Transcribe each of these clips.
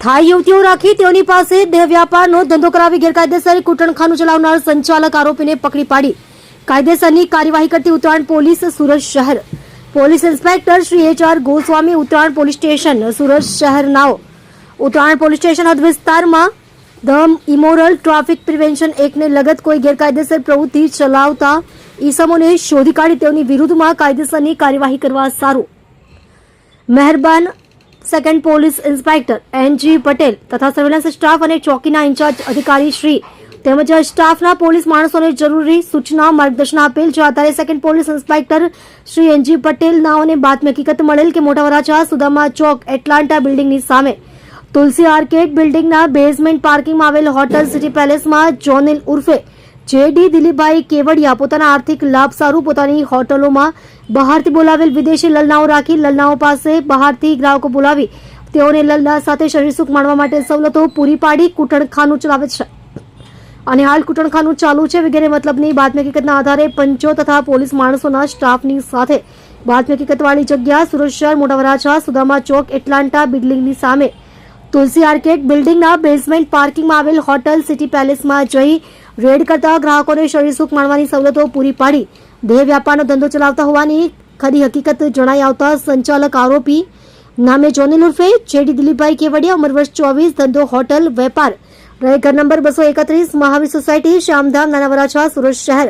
થાઈ યુવતીઓ રાખી તેઓની પાસે દેહ વ્યાપારનો ધંધો કરાવી ગેરકાયદેસર કૂટણખાનું ચલાવનાર સંચાલક આરોપીને પકડી પાડી કાયદેસરની કાર્યવાહી કરતી ઉત્તરાયણ પોલીસ સુરત શહેર police inspector Shri HR Goswami Uttarayan police station Surat શહેરનાઓ ઉત્તરાયણ પોલીસ સ્ટેશન હદ વિસ્તારમાં ધ ઇમોરલ ટ્રાફિક પ્રિવેન્શન એક્ટને લગત કોઈ ગેરકાયદેસર પ્રવૃત્તિ ચલાવતા ઈસમોને શોધી કાઢી તેઓની વિરુદ્ધમાં કાયદેસરની કાર્યવાહી કરવા સારું મહેરબાન second police inspector NG Patel તથા સર્વેલન્સ સ્ટાફ અને ચોકીના ઇન્ચાર્જ અધિકારી શ્રી તેમજ સ્ટાફના પોલીસ માણસોને જરૂરી સૂચના માર્ગદર્શન આપેલ છે આધારે second police inspector Shri NG Patel નાઓને બાતમી હકીકત મળેલ કે મોટા વરાછા સુદામા ચોક એટલાન્ટા બિલ્ડિંગની સામે તુલસી આર્કેડ બિલ્ડિંગના બેઝમેન્ટ પાર્કિંગમાં આવેલ હોટલ સિટી પેલેસમાં જોનિલ ઉર્ફે JD દિલીપભાઈ કેવડિયા પોતાના આર્થિક લાભ સારું પોતાની હોટલોમાં બહારથી બોલાવેલ વિદેશી લલનાઓ રાખી લલનાઓ પાસે બહારથી ગ્રાહકો બોલાવી તેઓને લલના સાથે શરીરસુખ માણવા માટે સવલતો પૂરી પાડી કૂટણખાનું ચલાવે છે અને હાલ કૂટણખાનું ચાલુ છે વગેરે મતલબની બાતમી હકીકતના આધારે પંચો તથા પોલીસ માણસોના સ્ટાફની સાથે બાતમી હકીકતવાળી જગ્યા સુરત શહેર મોટા વરાછા સુદામા ચોક એટલાન્ટા બિલ્ડિંગની સામે તુલસી આર્કેડ બિલ્ડિંગના બેઝમેન્ટ પાર્કિંગમાં આવેલ હોટલ સિટી પેલેસમાં જઈ રેડ કરતા ગ્રાહકોને શરીરસુખ માણવાની સવલતો પૂરી પાડી દેહ વ્યાપારનો ધંધો ચલાવતા હોવાની ખરી હકીકત જણાઈ આવતા સંચાલક આરોપી નામે જોનિલ ઉર્ફે JD દિલીપભાઈ કેવડિયા ઉંમર વર્ષ 24 ધંધો હોટલ વેપાર રહે ઘર નંબર 231 મહાવીર સોસાયટી શ્યામધામ નાના વરાછા સુરત શહેર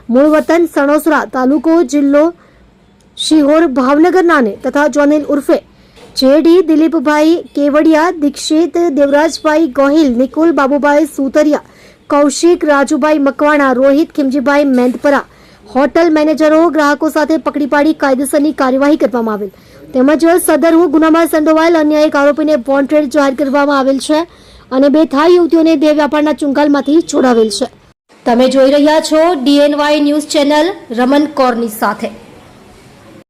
મૂળ વતન સણોસરા તાલુકો જિલ્લો શિહોર ભાવનગર નાને તથા જોનિલ ઉર્ફે JD દિલીપભાઈ કેવડિયા દીક્ષિત દેવરાજભાઈ ગોહિલ નિકુલ બાબુભાઈ સુતરિયા કૌશિક રાજુભાઈ મકવાણા રોહિત ખીમજીભાઈ મેંદપરા હોટલ મેનેજરો ગ્રાહકો સાથે પકડી પાડી કાયદેસરની કાર્યવાહી કરવામાં આવેલ તેમજ સદર ગુનામાં સંડોવાયેલ અન્ય એક આરોપીને વોન્ટેડ જાહેર કરવામાં આવેલ છે અને બે થાઈ યુવતીઓને દેહ વ્યાપારના ચુંગાલમાંથી છોડાવેલ છે તમે જોઈ રહ્યા છો DNY ન્યૂઝ ચેનલ રમન કૌરની સાથે।